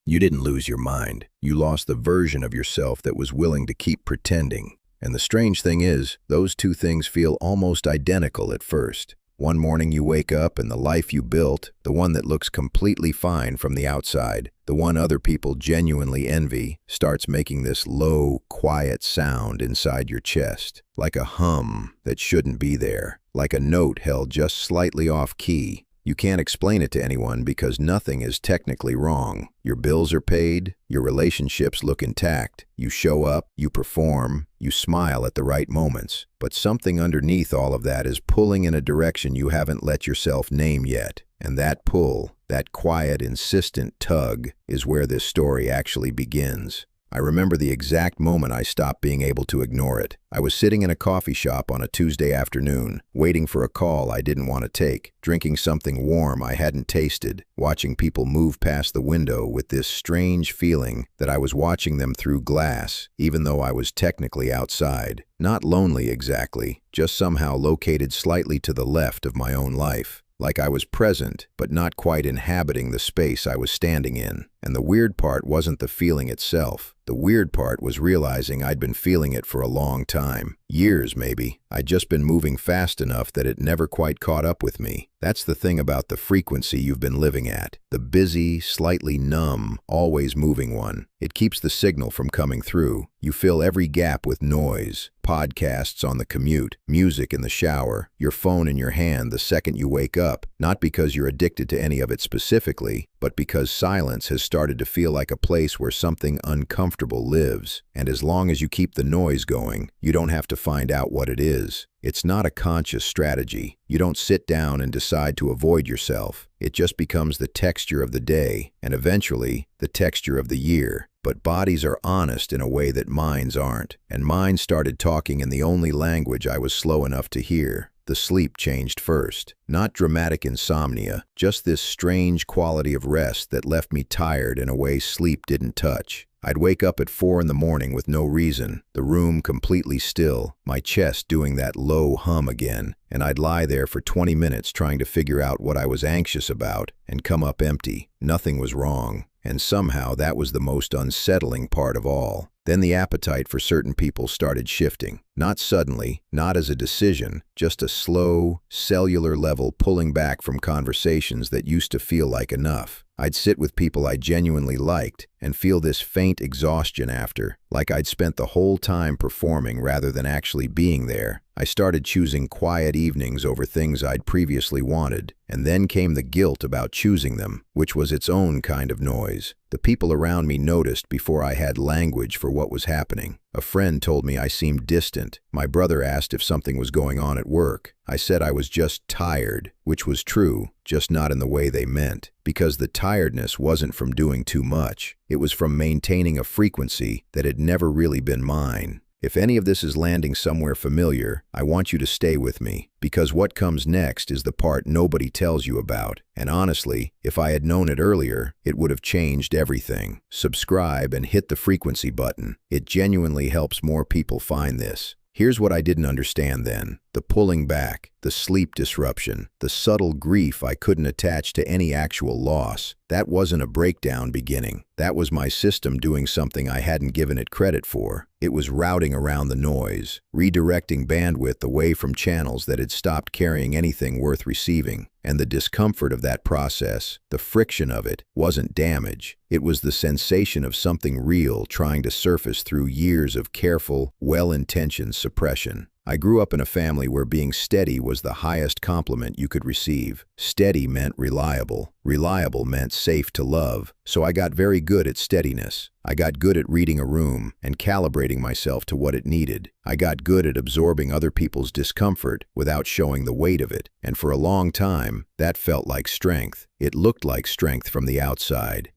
You didn't lose your mind. You lost the version of yourself that was willing to keep pretending. And the strange thing is, those two things feel almost identical at first. One morning you wake up and the life you built, the one that looks completely fine from the outside, the one other people genuinely envy, starts making this low, quiet sound inside your chest, like a hum that shouldn't be there, like a note held just slightly off key. You can't explain it to anyone because nothing is technically wrong. Your bills are paid, your relationships look intact, you show up, you perform, you smile at the right moments. But something underneath all of that is pulling in a direction you haven't let yourself name yet. And that pull, that quiet, insistent tug, is where this story actually begins. I remember the exact moment I stopped being able to ignore it. I was sitting in a coffee shop on a Tuesday afternoon, waiting for a call I didn't want to take, drinking something warm I hadn't tasted, watching people move past the window with this strange feeling that I was watching them through glass, even though I was technically outside. Not lonely exactly, just somehow located slightly to the left of my own life. Like I was present, but not quite inhabiting the space I was standing in. And the weird part wasn't the feeling itself. The weird part was realizing I'd been feeling it for a long time. Years, maybe. I'd just been moving fast enough that it never quite caught up with me. That's the thing about the frequency you've been living at. The busy, slightly numb, always moving one. It keeps the signal from coming through. You fill every gap with noise. Podcasts on the commute, music in the shower, your phone in your hand the second you wake up, not because you're addicted to any of it specifically, but because silence has started to feel like a place where something uncomfortable lives. And as long as you keep the noise going, you don't have to find out what it is. It's not a conscious strategy. You don't sit down and decide to avoid yourself. It just becomes the texture of the day, and eventually, the texture of the year. But bodies are honest in a way that minds aren't. And mine started talking in the only language I was slow enough to hear. The sleep changed first. Not dramatic insomnia, just this strange quality of rest that left me tired in a way sleep didn't touch. I'd wake up at 4 in the morning with no reason, the room completely still, my chest doing that low hum again, and I'd lie there for 20 minutes trying to figure out what I was anxious about and come up empty. Nothing was wrong. And somehow that was the most unsettling part of all. Then the appetite for certain people started shifting. Not suddenly, not as a decision, just a slow, cellular level pulling back from conversations that used to feel like enough. I'd sit with people I genuinely liked and feel this faint exhaustion after, like I'd spent the whole time performing rather than actually being there. I started choosing quiet evenings over things I'd previously wanted, and then came the guilt about choosing them, which was its own kind of noise. The people around me noticed before I had language for what was happening. A friend told me I seemed distant. My brother asked if something was going on at work. I said I was just tired, which was true, just not in the way they meant. Because the tiredness wasn't from doing too much. It was from maintaining a frequency that had never really been mine. If any of this is landing somewhere familiar, I want you to stay with me, because what comes next is the part nobody tells you about. And honestly, if I had known it earlier, it would have changed everything. Subscribe and hit the frequency button. It genuinely helps more people find this. Here's what I didn't understand then. The pulling back, the sleep disruption, the subtle grief I couldn't attach to any actual loss. That wasn't a breakdown beginning. That was my system doing something I hadn't given it credit for. It was routing around the noise, redirecting bandwidth away from channels that had stopped carrying anything worth receiving. And the discomfort of that process, the friction of it, wasn't damage. It was the sensation of something real trying to surface through years of careful, well-intentioned suppression. I grew up in a family where being steady was the highest compliment you could receive. Steady meant reliable. Reliable meant safe to love. So I got very good at steadiness. I got good at reading a room and calibrating myself to what it needed. I got good at absorbing other people's discomfort without showing the weight of it. And for a long time, that felt like strength. It looked like strength from the outside.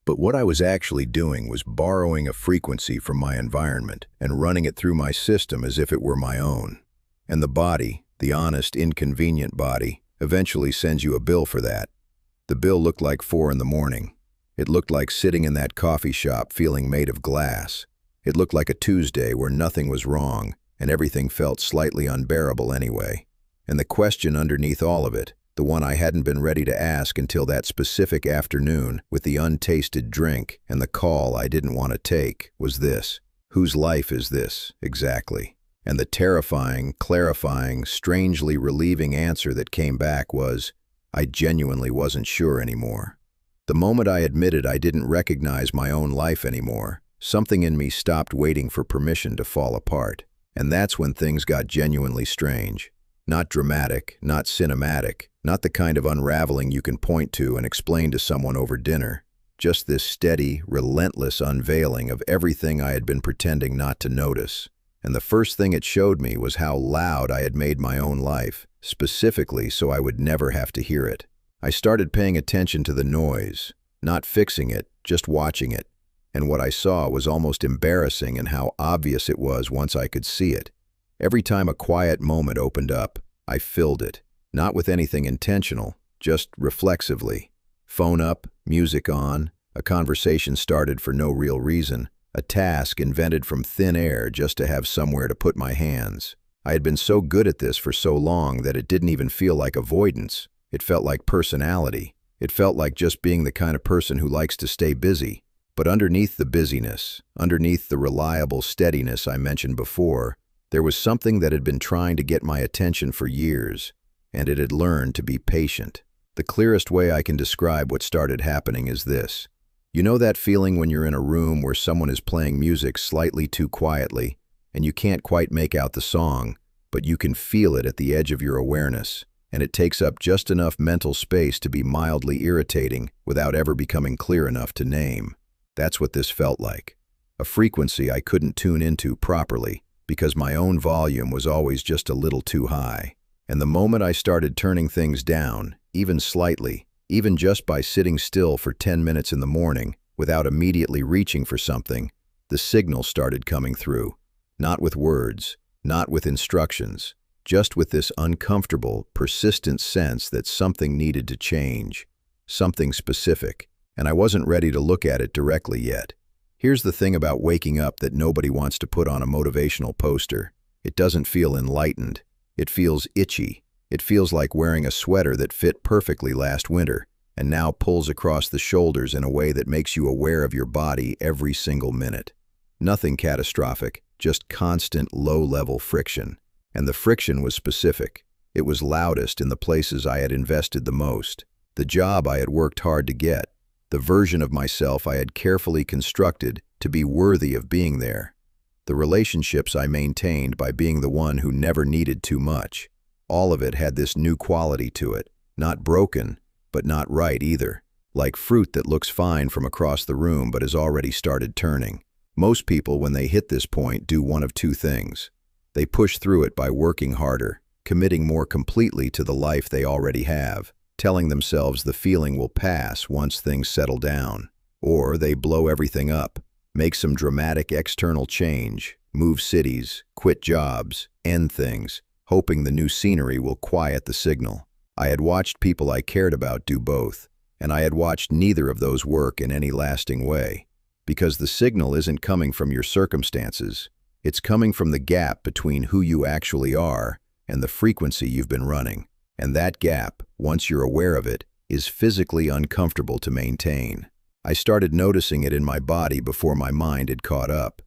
But what I was actually doing was borrowing a frequency from my environment and running it through my system as if it were my own. And the body, the honest, inconvenient body, eventually sends you a bill for that. The bill looked like 4 in the morning. It looked like sitting in that coffee shop feeling made of glass. It looked like a Tuesday where nothing was wrong and everything felt slightly unbearable anyway. And the question underneath all of it, the one I hadn't been ready to ask until that specific afternoon with the untasted drink and the call I didn't want to take, was this: whose life is this, exactly? And the terrifying, clarifying, strangely relieving answer that came back was, I genuinely wasn't sure anymore. The moment I admitted I didn't recognize my own life anymore, something in me stopped waiting for permission to fall apart. And that's when things got genuinely strange. Not dramatic, not cinematic, not the kind of unraveling you can point to and explain to someone over dinner. Just this steady, relentless unveiling of everything I had been pretending not to notice. And the first thing it showed me was how loud I had made my own life, specifically so I would never have to hear it. I started paying attention to the noise, not fixing it, just watching it. And what I saw was almost embarrassing in how obvious it was once I could see it. Every time a quiet moment opened up, I filled it, not with anything intentional, just reflexively. Phone up, music on, a conversation started for no real reason, a task invented from thin air just to have somewhere to put my hands. I had been so good at this for so long that it didn't even feel like avoidance. It felt like personality. It felt like just being the kind of person who likes to stay busy. But underneath the busyness, underneath the reliable steadiness I mentioned before, there was something that had been trying to get my attention for years, and it had learned to be patient. The clearest way I can describe what started happening is this. You know that feeling when you're in a room where someone is playing music slightly too quietly, and you can't quite make out the song, but you can feel it at the edge of your awareness, and it takes up just enough mental space to be mildly irritating without ever becoming clear enough to name. That's what this felt like. A frequency I couldn't tune into properly, because my own volume was always just a little too high. And the moment I started turning things down, even slightly, even just by sitting still for 10 minutes in the morning, without immediately reaching for something, the signal started coming through. Not with words, not with instructions, just with this uncomfortable, persistent sense that something needed to change, something specific, and I wasn't ready to look at it directly yet. Here's the thing about waking up that nobody wants to put on a motivational poster. It doesn't feel enlightened. It feels itchy. It feels like wearing a sweater that fit perfectly last winter and now pulls across the shoulders in a way that makes you aware of your body every single minute. Nothing catastrophic, just constant low-level friction. And the friction was specific. It was loudest in the places I had invested the most, the job I had worked hard to get, the version of myself I had carefully constructed to be worthy of being there. The relationships I maintained by being the one who never needed too much. All of it had this new quality to it, not broken, but not right either, like fruit that looks fine from across the room but has already started turning. Most people, when they hit this point, do one of two things. They push through it by working harder, committing more completely to the life they already have, telling themselves the feeling will pass once things settle down. Or they blow everything up, make some dramatic external change, move cities, quit jobs, end things, hoping the new scenery will quiet the signal. I had watched people I cared about do both, and I had watched neither of those work in any lasting way. Because the signal isn't coming from your circumstances, it's coming from the gap between who you actually are and the frequency you've been running. And that gap, once you're aware of it, is physically uncomfortable to maintain. I started noticing it in my body before my mind had caught up.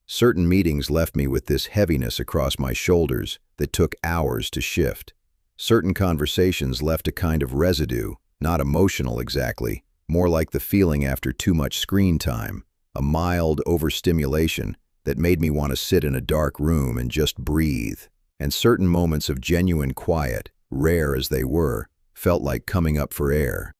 Certain meetings left me with this heaviness across my shoulders that took hours to shift. Certain conversations left a kind of residue, not emotional exactly, more like the feeling after too much screen time, a mild overstimulation that made me want to sit in a dark room and just breathe. And certain moments of genuine quiet, rare as they were, felt like coming up for air.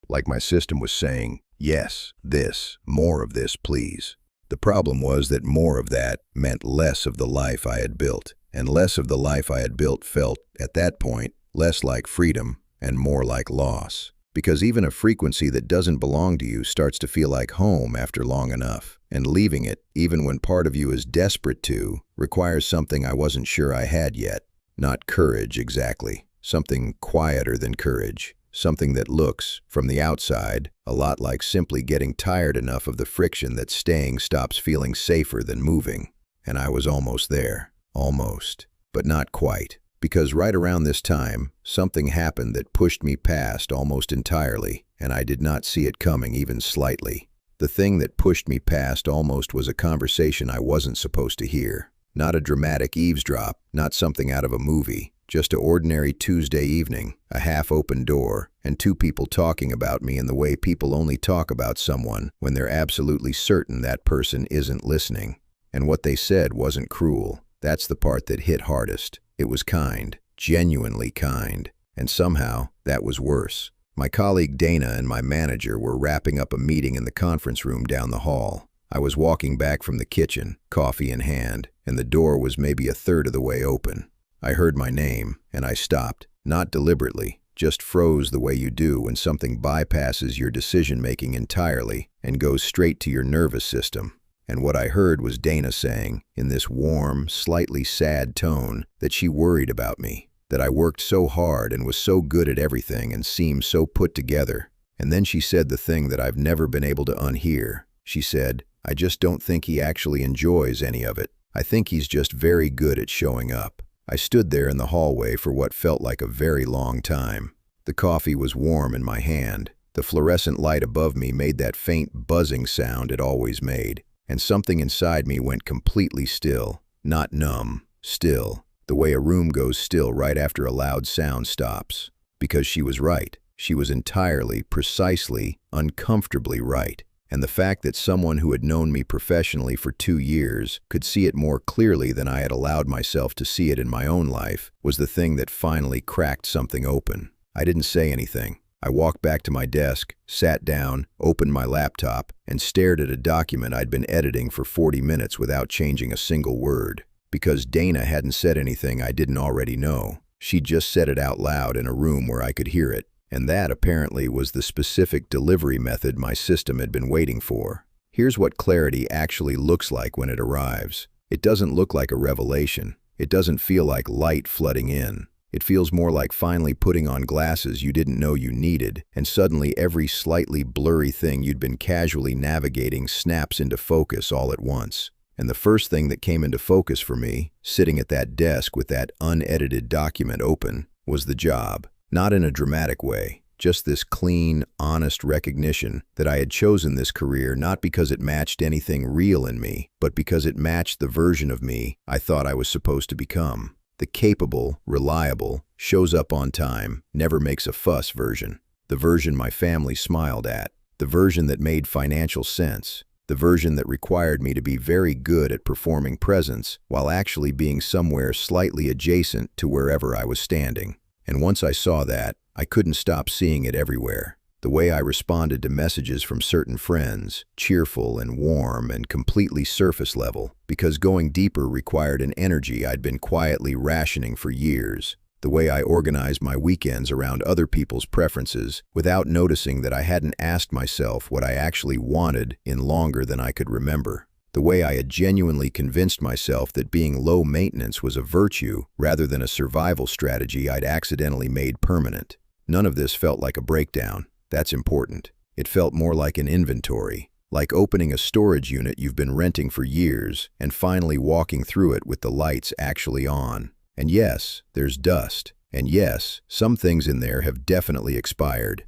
Like my system was saying, yes, this, more of this, please. The problem was that more of that meant less of the life I had built, and less of the life I had built felt, at that point, less like freedom and more like loss. Because even a frequency that doesn't belong to you starts to feel like home after long enough, and leaving it, even when part of you is desperate to, requires something I wasn't sure I had yet. Not courage, exactly. Something quieter than courage. Something that looks, from the outside, a lot like simply getting tired enough of the friction that staying stops feeling safer than moving. And I was almost there. Almost. But not quite. Because right around this time, something happened that pushed me past almost entirely, and I did not see it coming even slightly. The thing that pushed me past almost was a conversation I wasn't supposed to hear. Not a dramatic eavesdrop, not something out of a movie. Just an ordinary Tuesday evening, a half-open door, and two people talking about me in the way people only talk about someone when they're absolutely certain that person isn't listening. And what they said wasn't cruel. That's the part that hit hardest. It was kind, genuinely kind, and somehow that was worse. My colleague Dana and my manager were wrapping up a meeting in the conference room down the hall. I was walking back from the kitchen, coffee in hand, and the door was maybe a third of the way open. I heard my name, and I stopped, not deliberately, just froze the way you do when something bypasses your decision-making entirely and goes straight to your nervous system. And what I heard was Dana saying, in this warm, slightly sad tone, that she worried about me, that I worked so hard and was so good at everything and seemed so put together. And then she said the thing that I've never been able to unhear. She said, "I just don't think he actually enjoys any of it. I think he's just very good at showing up." I stood there in the hallway for what felt like a very long time. The coffee was warm in my hand. The fluorescent light above me made that faint buzzing sound it always made. And something inside me went completely still, not numb, still, the way a room goes still right after a loud sound stops. Because she was right. She was entirely, precisely, uncomfortably right. And the fact that someone who had known me professionally for 2 years could see it more clearly than I had allowed myself to see it in my own life was the thing that finally cracked something open. I didn't say anything. I walked back to my desk, sat down, opened my laptop, and stared at a document I'd been editing for 40 minutes without changing a single word. Because Dana hadn't said anything I didn't already know. She'd just said it out loud in a room where I could hear it. And that, apparently, was the specific delivery method my system had been waiting for. Here's what clarity actually looks like when it arrives. It doesn't look like a revelation. It doesn't feel like light flooding in. It feels more like finally putting on glasses you didn't know you needed, and suddenly every slightly blurry thing you'd been casually navigating snaps into focus all at once. And the first thing that came into focus for me, sitting at that desk with that unedited document open, was the job. Not in a dramatic way, just this clean, honest recognition that I had chosen this career not because it matched anything real in me, but because it matched the version of me I thought I was supposed to become. The capable, reliable, shows up on time, never makes a fuss version. The version my family smiled at. The version that made financial sense. The version that required me to be very good at performing presence while actually being somewhere slightly adjacent to wherever I was standing. And once I saw that, I couldn't stop seeing it everywhere. The way I responded to messages from certain friends, cheerful and warm and completely surface level, because going deeper required an energy I'd been quietly rationing for years. The way I organized my weekends around other people's preferences without noticing that I hadn't asked myself what I actually wanted in longer than I could remember. The way I had genuinely convinced myself that being low maintenance was a virtue rather than a survival strategy I'd accidentally made permanent. None of this felt like a breakdown. That's important. It felt more like an inventory, like opening a storage unit you've been renting for years and finally walking through it with the lights actually on. And yes, there's dust. And yes, some things in there have definitely expired.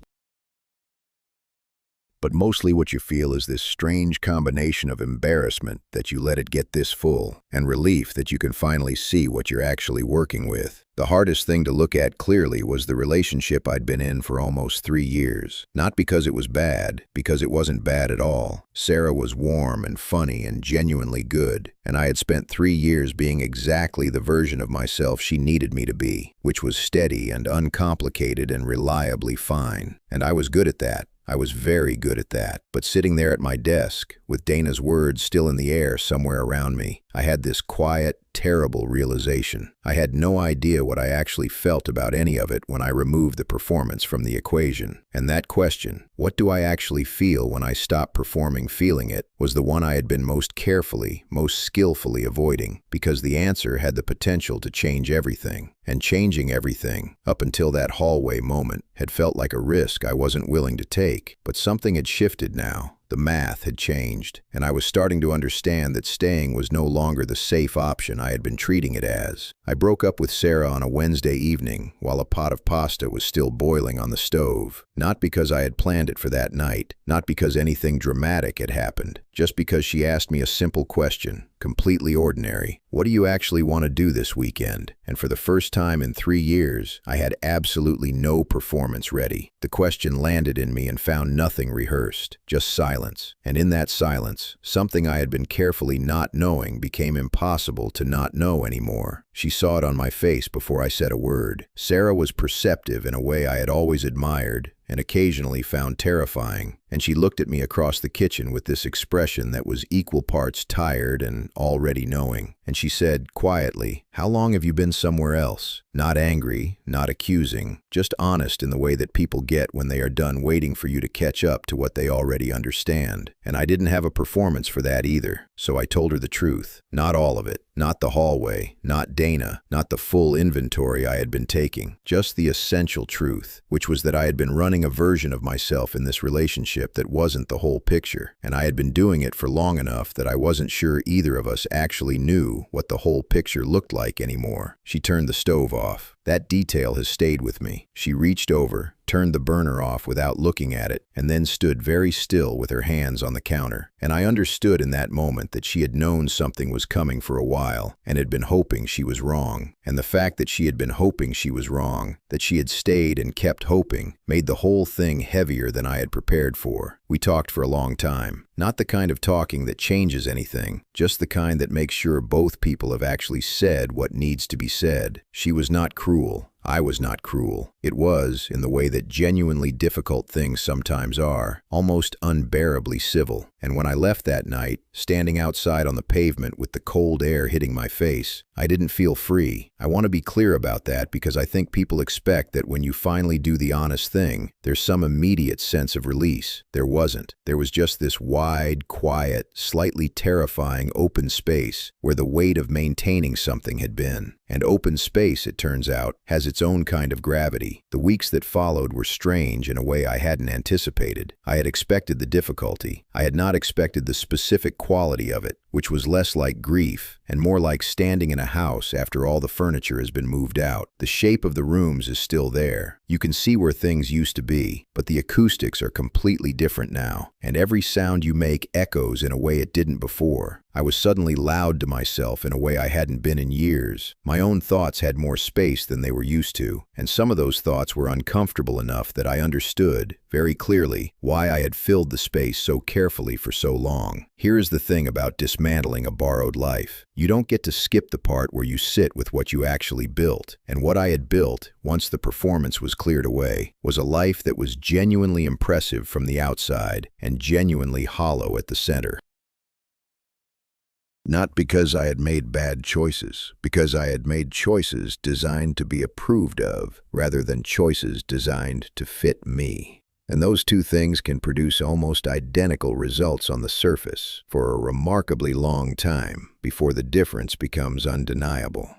But mostly what you feel is this strange combination of embarrassment that you let it get this full, and relief that you can finally see what you're actually working with. The hardest thing to look at clearly was the relationship I'd been in for almost 3 years. Not because it was bad, because it wasn't bad at all. Sarah was warm and funny and genuinely good, and I had spent 3 years being exactly the version of myself she needed me to be, which was steady and uncomplicated and reliably fine. And I was good at that. I was very good at that. But sitting there at my desk, with Dana's words still in the air somewhere around me, I had this quiet, terrible realization. I had no idea what I actually felt about any of it when I removed the performance from the equation. And that question, what do I actually feel when I stop performing feeling it, was the one I had been most carefully, most skillfully avoiding, because the answer had the potential to change everything. And changing everything, up until that hallway moment, had felt like a risk I wasn't willing to take. But something had shifted now. The math had changed, and I was starting to understand that staying was no longer the safe option I had been treating it as. I broke up with Sarah on a Wednesday evening while a pot of pasta was still boiling on the stove. Not because I had planned it for that night, not because anything dramatic had happened, just because she asked me a simple question, completely ordinary. What do you actually want to do this weekend? And for the first time in 3 years, I had absolutely no performance ready. The question landed in me and found nothing rehearsed, just silence. And in that silence, something I had been carefully not knowing became impossible to not know anymore. She saw it on my face before I said a word. Sarah was perceptive in a way I had always admired and occasionally found terrifying, and she looked at me across the kitchen with this expression that was equal parts tired and already knowing. And she said quietly, "How long have you been somewhere else?" Not angry, not accusing, just honest in the way that people get when they are done waiting for you to catch up to what they already understand. And I didn't have a performance for that either, so I told her the truth. Not all of it, not the hallway, not Dana, not the full inventory I had been taking, just the essential truth, which was that I had been running a version of myself in this relationship that wasn't the whole picture, and I had been doing it for long enough that I wasn't sure either of us actually knew what the whole picture looked like anymore. She turned the stove off. That detail has stayed with me. She reached over, turned the burner off without looking at it, and then stood very still with her hands on the counter. And I understood in that moment that she had known something was coming for a while, and had been hoping she was wrong. And the fact that she had been hoping she was wrong, that she had stayed and kept hoping, made the whole thing heavier than I had prepared for. We talked for a long time. Not the kind of talking that changes anything, just the kind that makes sure both people have actually said what needs to be said. She was not cruel. I was not cruel. It was, in the way that genuinely difficult things sometimes are, almost unbearably civil. And when I left that night, standing outside on the pavement with the cold air hitting my face, I didn't feel free. I want to be clear about that because I think people expect that when you finally do the honest thing, there's some immediate sense of release. There wasn't. There was just this wide, quiet, slightly terrifying open space where the weight of maintaining something had been. And open space, it turns out, has its own kind of gravity. The weeks that followed were strange in a way I hadn't anticipated. I had expected the difficulty. I had not expected the specific quality of it, which was less like grief and more like standing in a house after all the furniture has been moved out. The shape of the rooms is still there. You can see where things used to be, but the acoustics are completely different now, and every sound you make echoes in a way it didn't before. I was suddenly loud to myself in a way I hadn't been in years. My own thoughts had more space than they were used to, and some of those thoughts were uncomfortable enough that I understood, very clearly, why I had filled the space so carefully for so long. Here is the thing about dismantling a borrowed life. You don't get to skip the part where you sit with what you actually built. And what I had built, once the performance was cleared away, was a life that was genuinely impressive from the outside and genuinely hollow at the center. Not because I had made bad choices, because I had made choices designed to be approved of, rather than choices designed to fit me. And those two things can produce almost identical results on the surface for a remarkably long time before the difference becomes undeniable.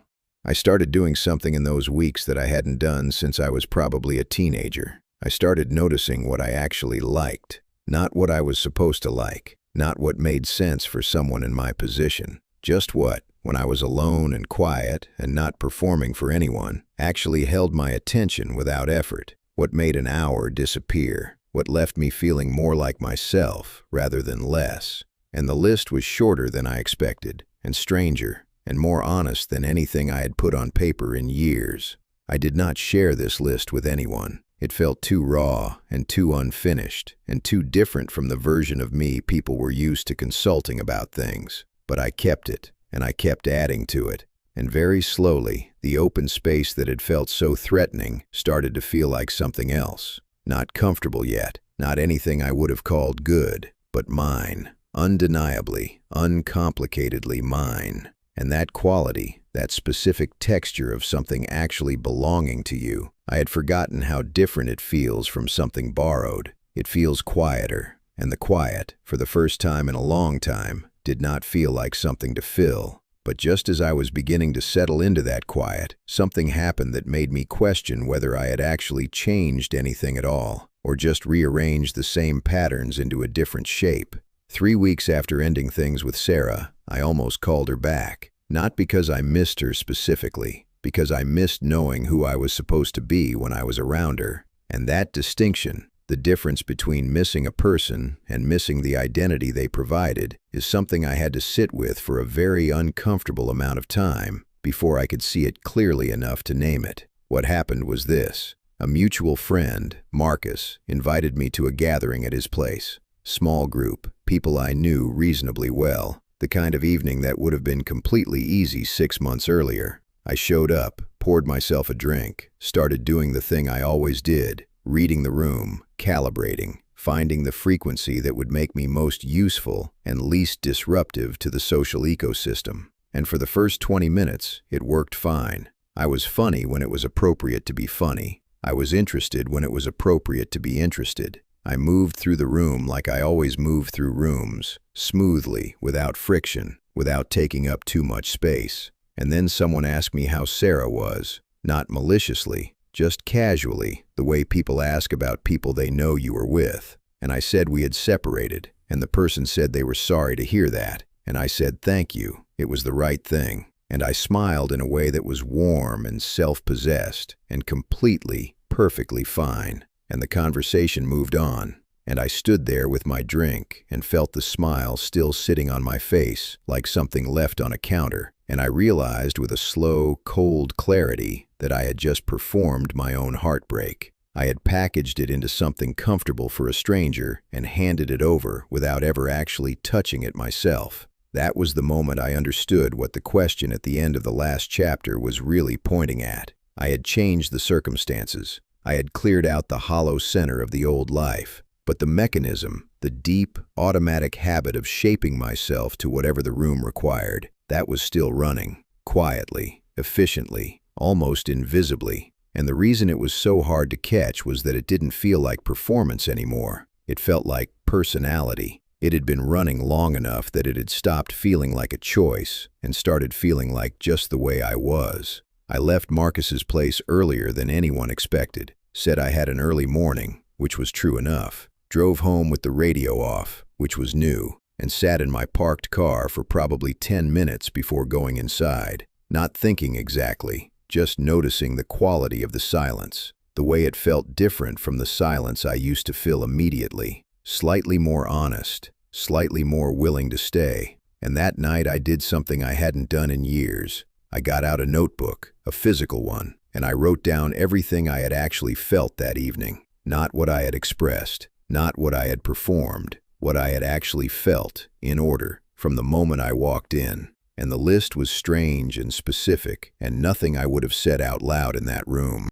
I started doing something in those weeks that I hadn't done since I was probably a teenager. I started noticing what I actually liked, not what I was supposed to like, not what made sense for someone in my position, just what, when I was alone and quiet and not performing for anyone, actually held my attention without effort. What made an hour disappear, what left me feeling more like myself rather than less. And the list was shorter than I expected, and stranger, and more honest than anything I had put on paper in years. I did not share this list with anyone. It felt too raw and too unfinished, and too different from the version of me people were used to consulting about things. But I kept it, and I kept adding to it. And very slowly, the open space that had felt so threatening started to feel like something else. Not comfortable yet, not anything I would have called good, but mine. Undeniably, uncomplicatedly mine. And that quality, that specific texture of something actually belonging to you, I had forgotten how different it feels from something borrowed. It feels quieter, and the quiet, for the first time in a long time, did not feel like something to fill, But just as I was beginning to settle into that quiet, something happened that made me question whether I had actually changed anything at all, or just rearranged the same patterns into a different shape. 3 weeks after ending things with Sarah, I almost called her back. Not because I missed her specifically, because I missed knowing who I was supposed to be when I was around her. And that distinction, the difference between missing a person and missing the identity they provided, is something I had to sit with for a very uncomfortable amount of time before I could see it clearly enough to name it. What happened was this. A mutual friend, Marcus, invited me to a gathering at his place. Small group, people I knew reasonably well. The kind of evening that would have been completely easy 6 months earlier. I showed up, poured myself a drink, started doing the thing I always did, reading the room, calibrating, finding the frequency that would make me most useful and least disruptive to the social ecosystem. And for the first 20 minutes, it worked fine. I was funny when it was appropriate to be funny. I was interested when it was appropriate to be interested. I moved through the room like I always move through rooms, smoothly, without friction, without taking up too much space. And then someone asked me how Sarah was, not maliciously, just casually, the way people ask about people they know you were with. And I said we had separated, and the person said they were sorry to hear that. And I said thank you, it was the right thing. And I smiled in a way that was warm and self-possessed, and completely, perfectly fine. And the conversation moved on, and I stood there with my drink and felt the smile still sitting on my face like something left on a counter, and I realized with a slow, cold clarity that I had just performed my own heartbreak. I had packaged it into something comfortable for a stranger and handed it over without ever actually touching it myself. That was the moment I understood what the question at the end of the last chapter was really pointing at. I had changed the circumstances. I had cleared out the hollow center of the old life, but the mechanism, the deep, automatic habit of shaping myself to whatever the room required, that was still running, quietly, efficiently, almost invisibly. And the reason it was so hard to catch was that it didn't feel like performance anymore. It felt like personality. It had been running long enough that it had stopped feeling like a choice and started feeling like just the way I was. I left Marcus's place earlier than anyone expected. Said I had an early morning, which was true enough. Drove home with the radio off, which was new, and sat in my parked car for probably 10 minutes before going inside. Not thinking exactly, just noticing the quality of the silence, the way it felt different from the silence I used to fill immediately. Slightly more honest, slightly more willing to stay. And that night I did something I hadn't done in years. I got out a notebook, a physical one, and I wrote down everything I had actually felt that evening. Not what I had expressed, not what I had performed, what I had actually felt, in order, from the moment I walked in. And the list was strange and specific, and nothing I would have said out loud in that room.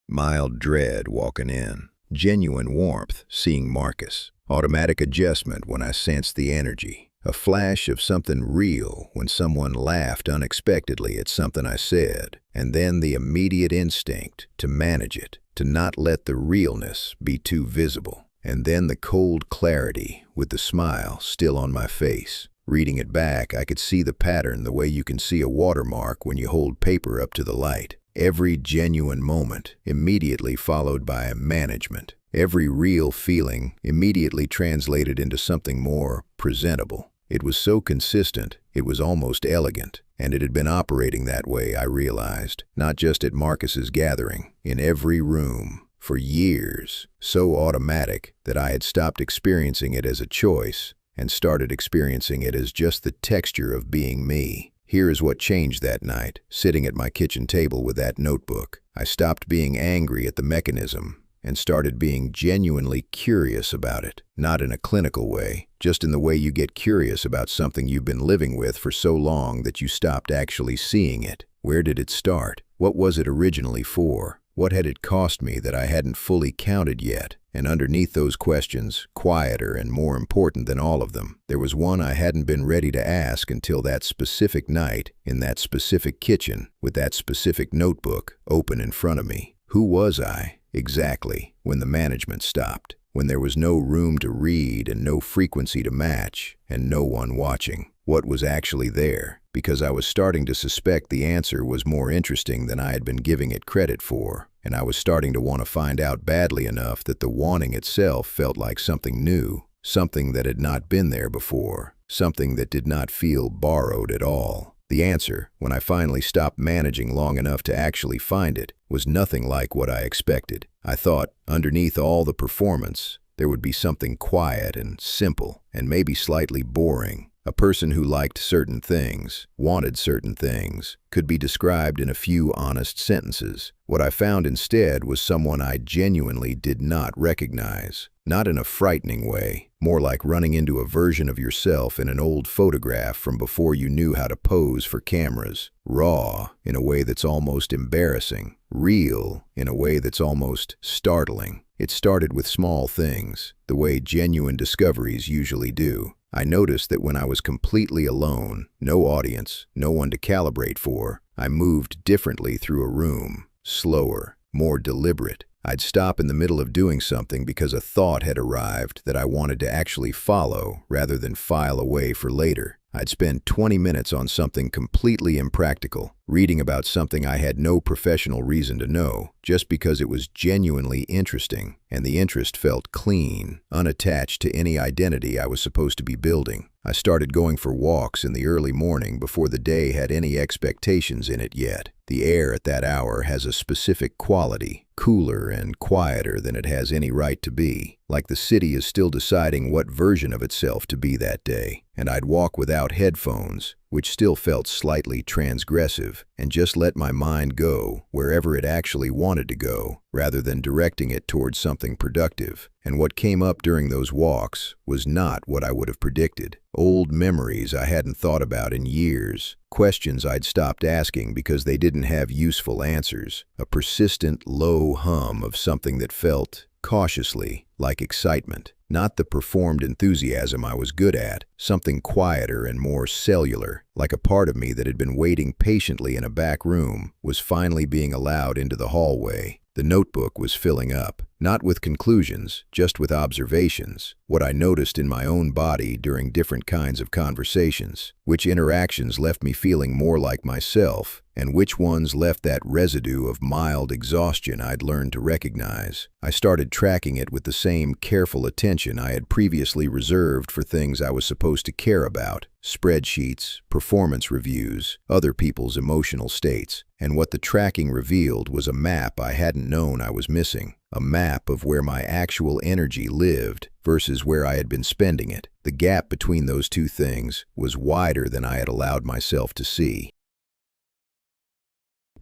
Mild dread walking in. Genuine warmth seeing Marcus. Automatic adjustment when I sensed the energy. A flash of something real when someone laughed unexpectedly at something I said, and then the immediate instinct to manage it, to not let the realness be too visible, and then the cold clarity with the smile still on my face. Reading it back, I could see the pattern the way you can see a watermark when you hold paper up to the light. Every genuine moment immediately followed by a management. Every real feeling immediately translated into something more presentable. It was so consistent, it was almost elegant, and it had been operating that way, I realized, not just at Marcus's gathering, in every room, for years, so automatic that I had stopped experiencing it as a choice and started experiencing it as just the texture of being me. Here is what changed that night, sitting at my kitchen table with that notebook. I stopped being angry at the mechanism and started being genuinely curious about it. Not in a clinical way, just in the way you get curious about something you've been living with for so long that you stopped actually seeing it. Where did it start? What was it originally for? What had it cost me that I hadn't fully counted yet? And underneath those questions, quieter and more important than all of them, there was one I hadn't been ready to ask until that specific night, in that specific kitchen, with that specific notebook open in front of me. Who was I, exactly, when the management stopped? when there was no room to read and no frequency to match, and no one watching. What was actually there? Because I was starting to suspect the answer was more interesting than I had been giving it credit for, and I was starting to want to find out badly enough that the wanting itself felt like something new, something that had not been there before, something that did not feel borrowed at all. The answer, when I finally stopped managing long enough to actually find it, was nothing like what I expected. I thought, underneath all the performance, there would be something quiet and simple, and maybe slightly boring. A person who liked certain things, wanted certain things, could be described in a few honest sentences. What I found instead was someone I genuinely did not recognize. Not in a frightening way, more like running into a version of yourself in an old photograph from before you knew how to pose for cameras. Raw, in a way that's almost embarrassing. Real, in a way that's almost startling. It started with small things, the way genuine discoveries usually do. I noticed that when I was completely alone, no audience, no one to calibrate for, I moved differently through a room, slower, more deliberate. I'd stop in the middle of doing something because a thought had arrived that I wanted to actually follow rather than file away for later. I'd spend 20 minutes on something completely impractical, reading about something I had no professional reason to know, just because it was genuinely interesting, and the interest felt clean, unattached to any identity I was supposed to be building. I started going for walks in the early morning before the day had any expectations in it yet. The air at that hour has a specific quality, cooler and quieter than it has any right to be, like the city is still deciding what version of itself to be that day. And I'd walk without headphones, which still felt slightly transgressive, and just let my mind go wherever it actually wanted to go, rather than directing it towards something productive. And what came up during those walks was not what I would have predicted. Old memories I hadn't thought about in years, questions I'd stopped asking because they didn't have useful answers, a persistent low hum of something that felt, cautiously, like excitement. Not the performed enthusiasm I was good at, something quieter and more cellular, like a part of me that had been waiting patiently in a back room, was finally being allowed into the hallway. The notebook was filling up, not with conclusions, just with observations, what I noticed in my own body during different kinds of conversations, which interactions left me feeling more like myself, and which ones left that residue of mild exhaustion I'd learned to recognize. I started tracking it with the same careful attention I had previously reserved for things I was supposed to care about, spreadsheets, performance reviews, other people's emotional states. And what the tracking revealed was a map I hadn't known I was missing, a map of where my actual energy lived versus where I had been spending it. The gap between those two things was wider than I had allowed myself to see.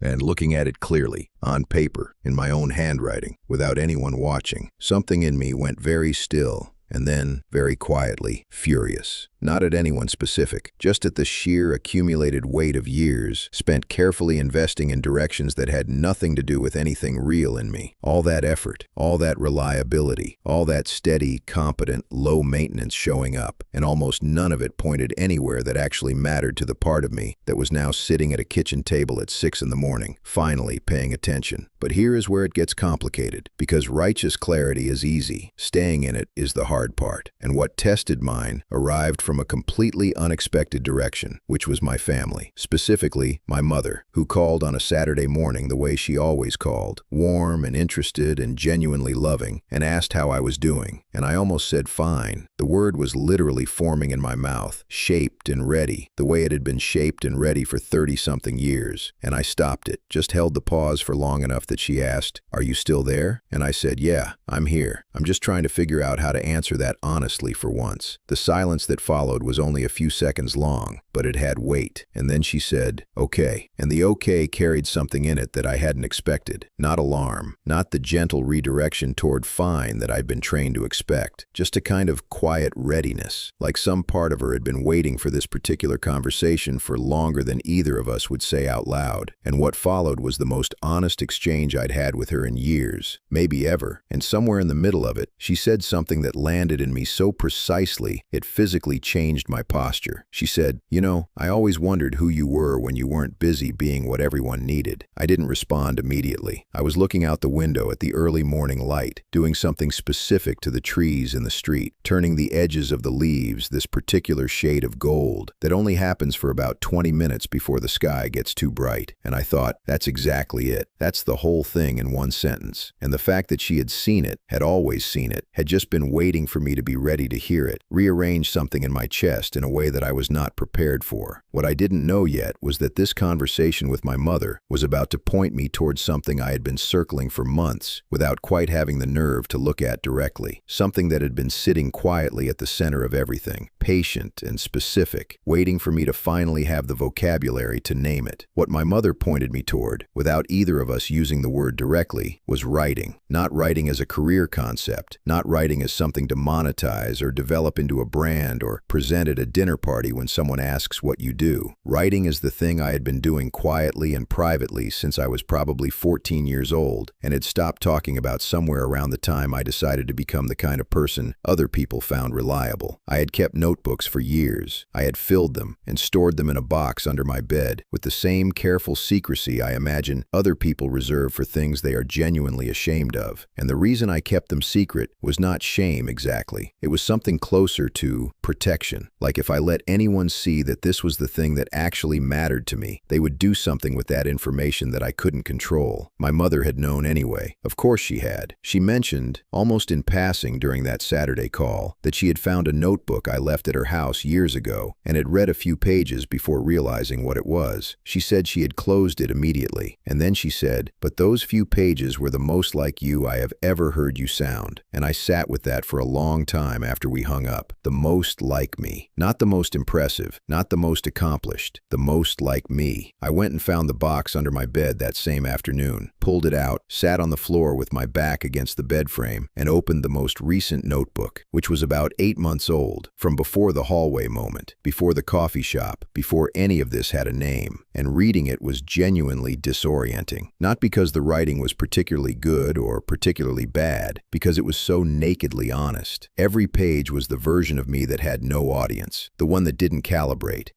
And looking at it clearly, on paper, in my own handwriting, without anyone watching, something in me went very still, and then, very quietly, furious. Not at anyone specific, just at the sheer accumulated weight of years spent carefully investing in directions that had nothing to do with anything real in me. All that effort, all that reliability, all that steady, competent, low maintenance showing up, and almost none of it pointed anywhere that actually mattered to the part of me that was now sitting at a kitchen table at 6 in the morning, finally paying attention. But here is where it gets complicated, because righteous clarity is easy. Staying in it is the hard part. And what tested mine arrived from a completely unexpected direction, which was my family, specifically my mother, who called on a Saturday morning the way she always called, warm and interested and genuinely loving, and asked how I was doing. And I almost said fine. The word was literally forming in my mouth, shaped and ready, the way it had been shaped and ready for 30-something years. And I stopped it, just held the pause for long enough that she asked, "Are you still there?" And I said, "Yeah, I'm here. I'm just trying to figure out how to answer that honestly for once." The silence that followed was only a few seconds long, but it had weight. And then she said, "Okay." And the okay carried something in it that I hadn't expected. Not alarm, not the gentle redirection toward fine that I'd been trained to expect, just a kind of quiet readiness, like some part of her had been waiting for this particular conversation for longer than either of us would say out loud. And what followed was the most honest exchange I'd had with her in years, maybe ever. And somewhere in the middle of it, she said something that landed landed in me so precisely it physically changed my posture. She said, "You know, I always wondered who you were when you weren't busy being what everyone needed." I didn't respond immediately. I was looking out the window at the early morning light, doing something specific to the trees in the street, turning the edges of the leaves this particular shade of gold that only happens for about 20 minutes before the sky gets too bright. And I thought, that's exactly it. That's the whole thing in one sentence. And the fact that she had seen it, had always seen it, had just been waiting for me to be ready to hear it, rearranged something in my chest in a way that I was not prepared for. What I didn't know yet was that this conversation with my mother was about to point me towards something I had been circling for months without quite having the nerve to look at directly. Something that had been sitting quietly at the center of everything, patient and specific, waiting for me to finally have the vocabulary to name it. What my mother pointed me toward, without either of us using the word directly, was writing. Not writing as a career concept, not writing as something to monetize or develop into a brand or present at a dinner party when someone asks what you do. Writing is the thing I had been doing quietly and privately since I was probably 14 years old and had stopped talking about somewhere around the time I decided to become the kind of person other people found reliable. I had kept notebooks for years. I had filled them and stored them in a box under my bed with the same careful secrecy I imagine other people reserve for things they are genuinely ashamed of. And the reason I kept them secret was not shame exactly. It was something closer to protection. Like if I let anyone see that this was the thing that actually mattered to me, they would do something with that information that I couldn't control. My mother had known anyway. Of course she had. She mentioned, almost in passing during that Saturday call, that she had found a notebook I left at her house years ago and had read a few pages before realizing what it was. She said she had closed it immediately, and then she said, "But those few pages were the most like you I have ever heard you sound." And I sat with that for a long time after we hung up. The most like me. Not the most impressive, not the most accomplished, the most like me. I went and found the box under my bed that same afternoon, pulled it out, sat on the floor with my back against the bed frame, and opened the most recent notebook, which was about 8 months old, from before the hallway moment, before the coffee shop, before any of this had a name. And reading it was genuinely disorienting. Not because the writing was particularly good or particularly bad, because it was so nakedly honest. Every page was the version of me that had no audience, the one that didn't calibrate.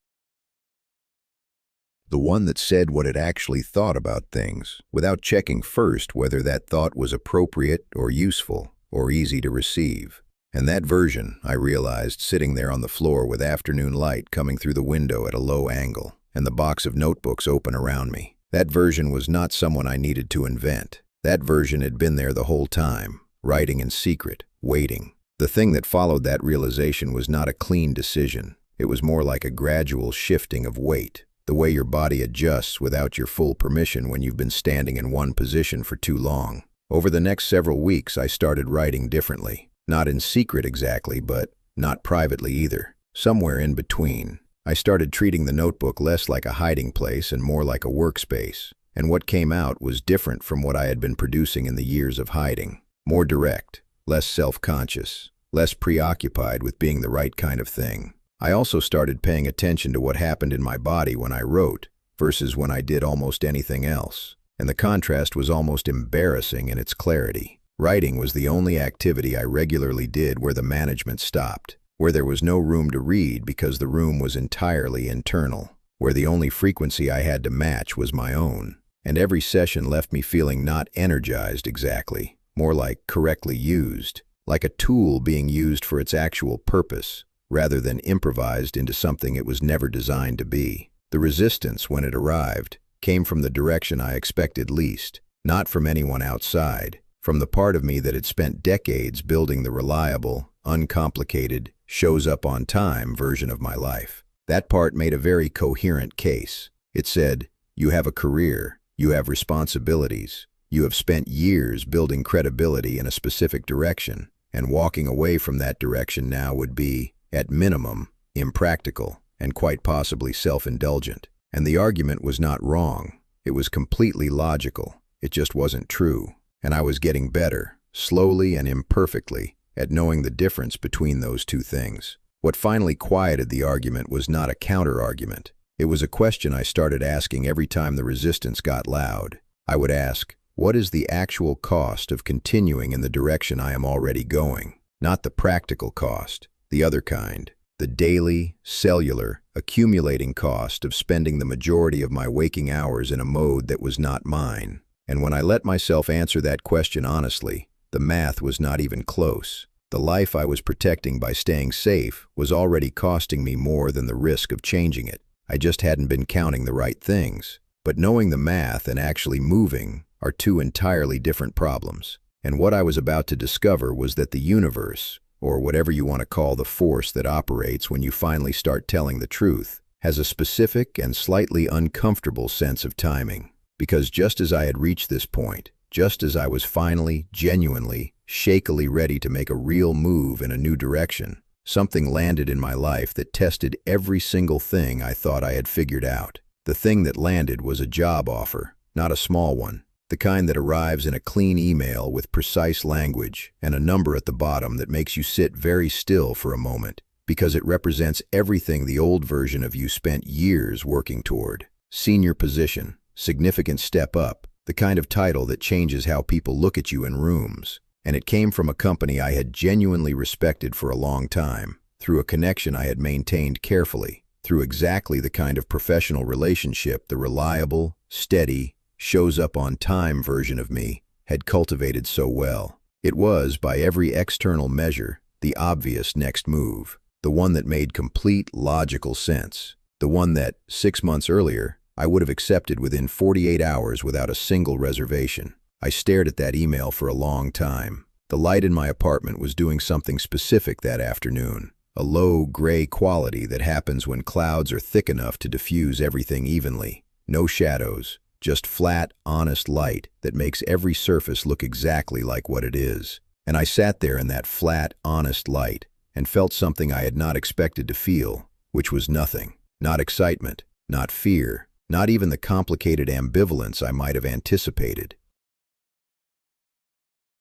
The one that said what it actually thought about things, without checking first whether that thought was appropriate or useful or easy to receive. And that version, I realized, sitting there on the floor with afternoon light coming through the window at a low angle, and the box of notebooks open around me. That version was not someone I needed to invent. That version had been there the whole time, writing in secret, waiting. The thing that followed that realization was not a clean decision. It was more like a gradual shifting of weight, the way your body adjusts without your full permission when you've been standing in one position for too long. Over the next several weeks, I started writing differently. Not in secret exactly, but not privately either. Somewhere in between. I started treating the notebook less like a hiding place and more like a workspace. And what came out was different from what I had been producing in the years of hiding. More direct, less self-conscious, less preoccupied with being the right kind of thing. I also started paying attention to what happened in my body when I wrote versus when I did almost anything else. And the contrast was almost embarrassing in its clarity. Writing was the only activity I regularly did where the management stopped, where there was no room to read because the room was entirely internal, where the only frequency I had to match was my own. And every session left me feeling not energized exactly, more like correctly used, like a tool being used for its actual purpose, rather than improvised into something it was never designed to be. The resistance, when it arrived, came from the direction I expected least, not from anyone outside, from the part of me that had spent decades building the reliable, uncomplicated, shows-up-on-time version of my life. That part made a very coherent case. It said, "You have a career, you have responsibilities, you have spent years building credibility in a specific direction, and walking away from that direction now would be, at minimum, impractical, and quite possibly self-indulgent." And the argument was not wrong. It was completely logical. It just wasn't true. And I was getting better, slowly and imperfectly, at knowing the difference between those two things. What finally quieted the argument was not a counter-argument. It was a question I started asking every time the resistance got loud. I would ask, what is the actual cost of continuing in the direction I am already going? Not the practical cost, the other kind, the daily, cellular, accumulating cost of spending the majority of my waking hours in a mode that was not mine. And when I let myself answer that question honestly, the math was not even close. The life I was protecting by staying safe was already costing me more than the risk of changing it. I just hadn't been counting the right things. But knowing the math and actually moving are two entirely different problems. And what I was about to discover was that the universe, or whatever you want to call the force that operates when you finally start telling the truth, has a specific and slightly uncomfortable sense of timing. Because just as I had reached this point, just as I was finally, genuinely, shakily ready to make a real move in a new direction, something landed in my life that tested every single thing I thought I had figured out. The thing that landed was a job offer, not a small one, the kind that arrives in a clean email with precise language and a number at the bottom that makes you sit very still for a moment, because it represents everything the old version of you spent years working toward. Senior position, significant step up, the kind of title that changes how people look at you in rooms. And it came from a company I had genuinely respected for a long time, through a connection I had maintained carefully, through exactly the kind of professional relationship the reliable, steady, shows-up-on-time version of me had cultivated so well. It was, by every external measure, the obvious next move, the one that made complete, logical sense, the one that, 6 months earlier, I would have accepted within 48 hours without a single reservation. I stared at that email for a long time. The light in my apartment was doing something specific that afternoon, a low, gray quality that happens when clouds are thick enough to diffuse everything evenly. No shadows, just flat, honest light that makes every surface look exactly like what it is. And I sat there in that flat, honest light and felt something I had not expected to feel, which was nothing. Not excitement, not fear, not even the complicated ambivalence I might have anticipated.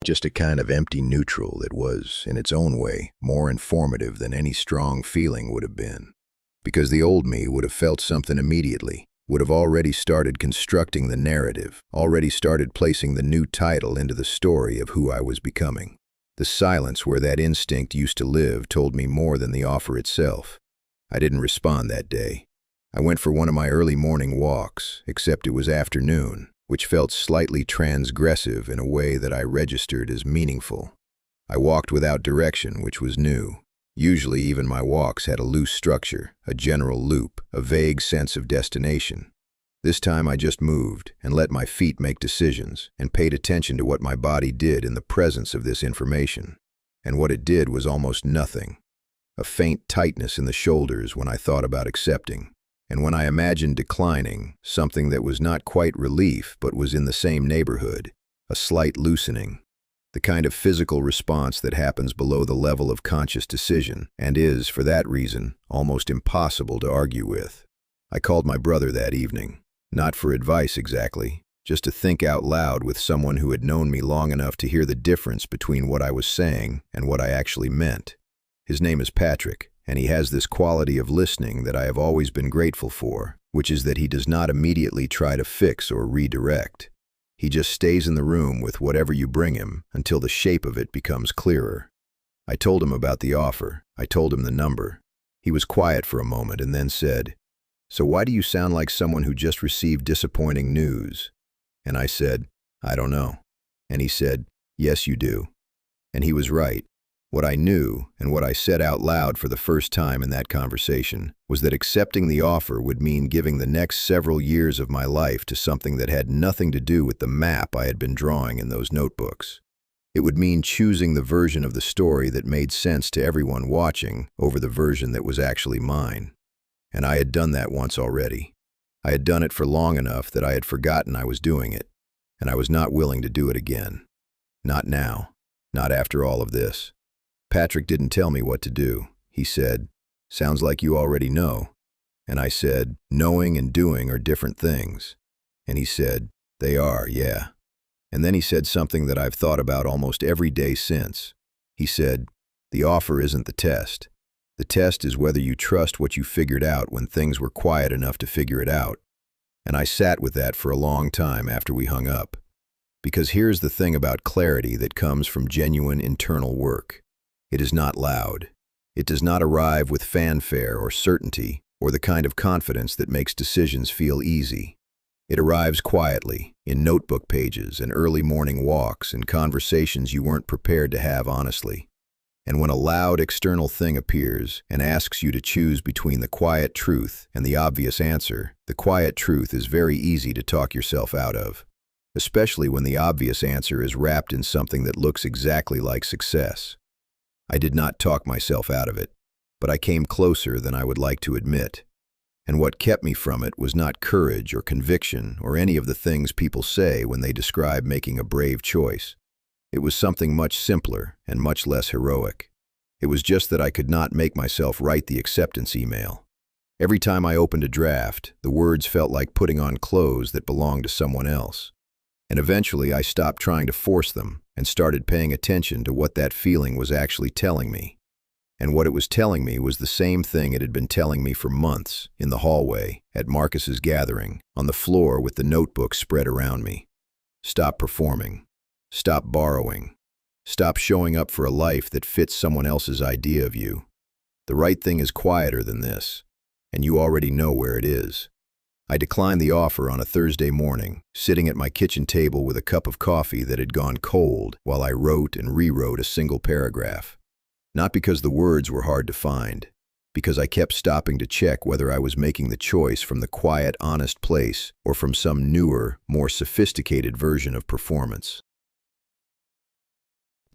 Just a kind of empty neutral that was, in its own way, more informative than any strong feeling would have been. Because the old me would have felt something immediately, would have already started constructing the narrative, already started placing the new title into the story of who I was becoming. The silence where that instinct used to live told me more than the offer itself. I didn't respond that day. I went for one of my early morning walks, except it was afternoon, which felt slightly transgressive in a way that I registered as meaningful. I walked without direction, which was new. Usually even my walks had a loose structure, a general loop, a vague sense of destination. This time I just moved and let my feet make decisions and paid attention to what my body did in the presence of this information. And what it did was almost nothing. A faint tightness in the shoulders when I thought about accepting. And when I imagined declining, something that was not quite relief but was in the same neighborhood, a slight loosening, the kind of physical response that happens below the level of conscious decision and is, for that reason, almost impossible to argue with. I called my brother that evening, not for advice exactly, just to think out loud with someone who had known me long enough to hear the difference between what I was saying and what I actually meant. His name is Patrick. And he has this quality of listening that I have always been grateful for, which is that he does not immediately try to fix or redirect. He just stays in the room with whatever you bring him until the shape of it becomes clearer. I told him about the offer. I told him the number. He was quiet for a moment and then said, "So why do you sound like someone who just received disappointing news?" And I said, "I don't know." And he said, "Yes, you do." And he was right. What I knew, and what I said out loud for the first time in that conversation, was that accepting the offer would mean giving the next several years of my life to something that had nothing to do with the map I had been drawing in those notebooks. It would mean choosing the version of the story that made sense to everyone watching over the version that was actually mine. And I had done that once already. I had done it for long enough that I had forgotten I was doing it, and I was not willing to do it again. Not now. Not after all of this. Patrick didn't tell me what to do. He said, "Sounds like you already know." And I said, "Knowing and doing are different things." And he said, "They are, yeah." And then he said something that I've thought about almost every day since. He said, "The offer isn't the test. The test is whether you trust what you figured out when things were quiet enough to figure it out." And I sat with that for a long time after we hung up. Because here's the thing about clarity that comes from genuine internal work. It is not loud. It does not arrive with fanfare or certainty or the kind of confidence that makes decisions feel easy. It arrives quietly, in notebook pages and early morning walks and conversations you weren't prepared to have honestly. And when a loud external thing appears and asks you to choose between the quiet truth and the obvious answer, the quiet truth is very easy to talk yourself out of, especially when the obvious answer is wrapped in something that looks exactly like success. I did not talk myself out of it, but I came closer than I would like to admit. And what kept me from it was not courage or conviction or any of the things people say when they describe making a brave choice. It was something much simpler and much less heroic. It was just that I could not make myself write the acceptance email. Every time I opened a draft, the words felt like putting on clothes that belonged to someone else. And eventually I stopped trying to force them and started paying attention to what that feeling was actually telling me. And what it was telling me was the same thing it had been telling me for months, in the hallway, at Marcus's gathering, on the floor with the notebook spread around me. Stop performing. Stop borrowing. Stop showing up for a life that fits someone else's idea of you. The right thing is quieter than this, and you already know where it is. I declined the offer on a Thursday morning, sitting at my kitchen table with a cup of coffee that had gone cold while I wrote and rewrote a single paragraph. Not because the words were hard to find, because I kept stopping to check whether I was making the choice from the quiet, honest place or from some newer, more sophisticated version of performance.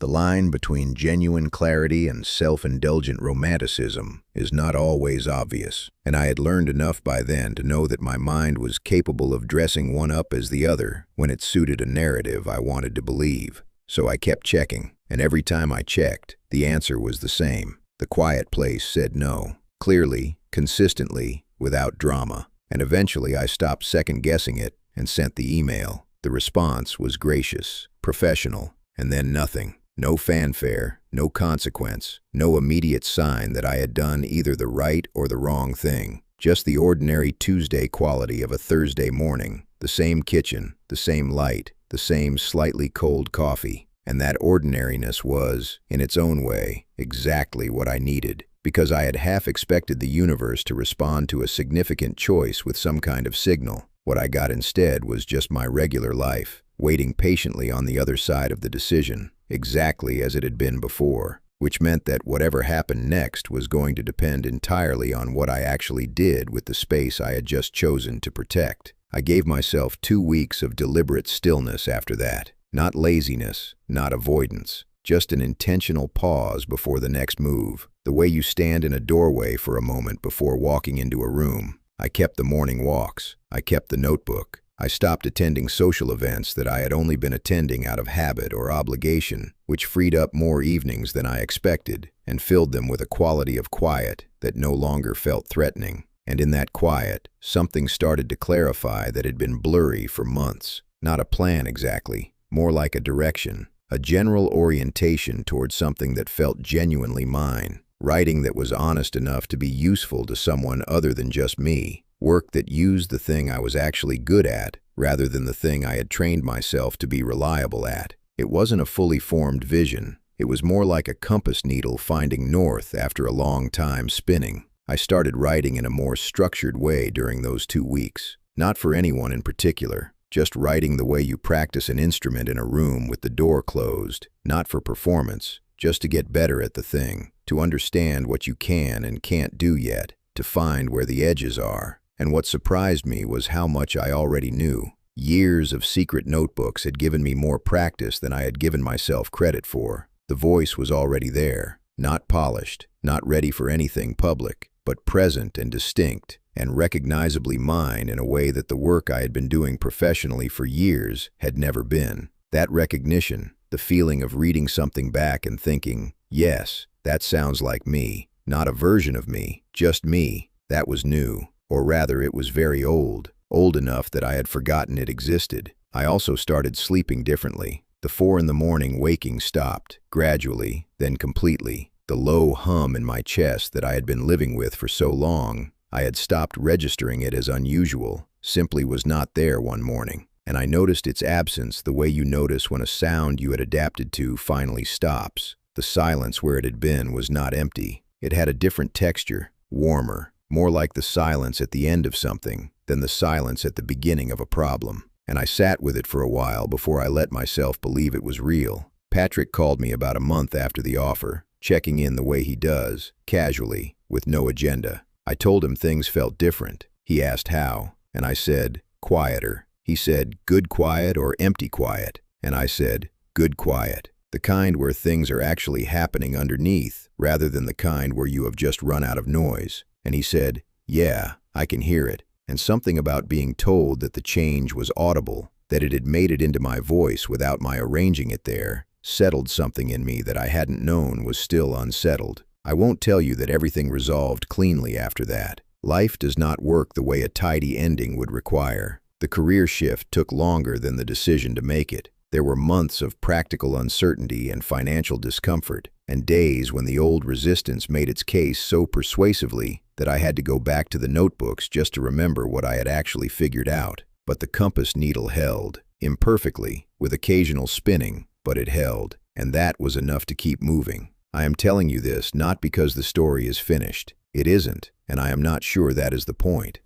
The line between genuine clarity and self-indulgent romanticism is not always obvious, and I had learned enough by then to know that my mind was capable of dressing one up as the other when it suited a narrative I wanted to believe. So I kept checking, and every time I checked, the answer was the same. The quiet place said no, clearly, consistently, without drama, and eventually I stopped second-guessing it and sent the email. The response was gracious, professional, and then nothing. No fanfare, no consequence, no immediate sign that I had done either the right or the wrong thing. Just the ordinary Tuesday quality of a Thursday morning, the same kitchen, the same light, the same slightly cold coffee. And that ordinariness was, in its own way, exactly what I needed, because I had half expected the universe to respond to a significant choice with some kind of signal. What I got instead was just my regular life, waiting patiently on the other side of the decision, exactly as it had been before, which meant that whatever happened next was going to depend entirely on what I actually did with the space I had just chosen to protect. I gave myself 2 weeks of deliberate stillness after that. Not laziness, not avoidance, just an intentional pause before the next move, the way you stand in a doorway for a moment before walking into a room. I kept the morning walks. I kept the notebook. I stopped attending social events that I had only been attending out of habit or obligation, which freed up more evenings than I expected and filled them with a quality of quiet that no longer felt threatening. And in that quiet, something started to clarify that had been blurry for months. Not a plan exactly, more like a direction, a general orientation toward something that felt genuinely mine, writing that was honest enough to be useful to someone other than just me, work that used the thing I was actually good at rather than the thing I had trained myself to be reliable at. It wasn't a fully formed vision. It was more like a compass needle finding north after a long time spinning. I started writing in a more structured way during those 2 weeks, not for anyone in particular, just writing the way you practice an instrument in a room with the door closed, not for performance, just to get better at the thing, to understand what you can and can't do yet, to find where the edges are. And what surprised me was how much I already knew. Years of secret notebooks had given me more practice than I had given myself credit for. The voice was already there, not polished, not ready for anything public, but present and distinct, and recognizably mine in a way that the work I had been doing professionally for years had never been. That recognition, the feeling of reading something back and thinking, yes, that sounds like me, not a version of me, just me, that was new. Or rather, it was very old enough that I had forgotten it existed. I also started sleeping differently. The 4 in the morning waking stopped, gradually, then completely. The low hum in my chest that I had been living with for so long, I had stopped registering it as unusual, simply was not there one morning. And I noticed its absence the way you notice when a sound you had adapted to finally stops. The silence where it had been was not empty. It had a different texture, warmer, more like the silence at the end of something than the silence at the beginning of a problem. And I sat with it for a while before I let myself believe it was real. Patrick called me about a month after the offer, checking in the way he does, casually, with no agenda. I told him things felt different. He asked how, and I said, quieter. He said, good quiet or empty quiet? And I said, good quiet. The kind where things are actually happening underneath, rather than the kind where you have just run out of noise. And he said, yeah, I can hear it. And something about being told that the change was audible, that it had made it into my voice without my arranging it there, settled something in me that I hadn't known was still unsettled. I won't tell you that everything resolved cleanly after that. Life does not work the way a tidy ending would require. The career shift took longer than the decision to make it. There were months of practical uncertainty and financial discomfort, and days when the old resistance made its case so persuasively that I had to go back to the notebooks just to remember what I had actually figured out. But the compass needle held, imperfectly, with occasional spinning, but it held, and that was enough to keep moving. I am telling you this not because the story is finished. It isn't, and I am not sure that is the point.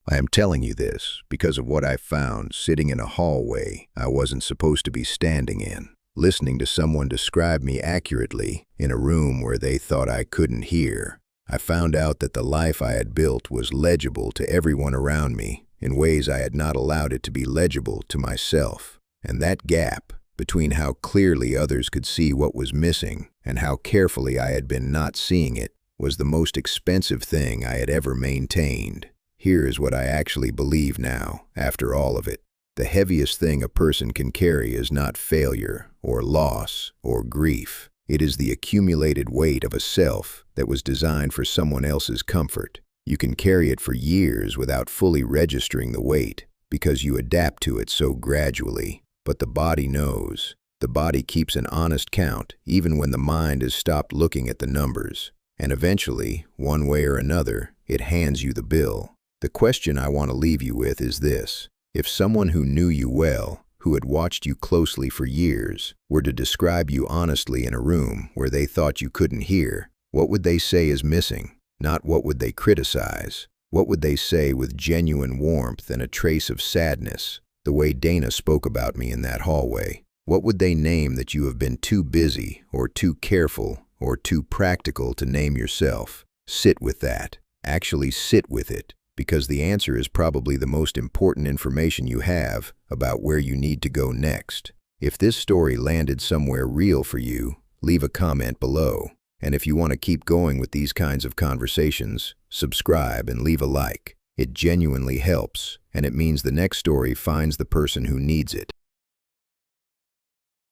I am telling you this because of what I found sitting in a hallway I wasn't supposed to be standing in, listening to someone describe me accurately in a room where they thought I couldn't hear. I found out that the life I had built was legible to everyone around me in ways I had not allowed it to be legible to myself. And that gap between how clearly others could see what was missing and how carefully I had been not seeing it was the most expensive thing I had ever maintained. Here is what I actually believe now, after all of it. The heaviest thing a person can carry is not failure, or loss, or grief. It is the accumulated weight of a self that was designed for someone else's comfort. You can carry it for years without fully registering the weight, because you adapt to it so gradually. But the body knows. The body keeps an honest count, even when the mind has stopped looking at the numbers. And eventually, one way or another, it hands you the bill. The question I want to leave you with is this. If someone who knew you well, who had watched you closely for years, were to describe you honestly in a room where they thought you couldn't hear, what would they say is missing? Not what would they criticize. What would they say with genuine warmth and a trace of sadness, the way Dana spoke about me in that hallway? What would they name that you have been too busy or too careful or too practical to name yourself? Sit with that. Actually sit with it. Because the answer is probably the most important information you have about where you need to go next. If this story landed somewhere real for you, leave a comment below. And if you want to keep going with these kinds of conversations, subscribe and leave a like. It genuinely helps, and it means the next story finds the person who needs it.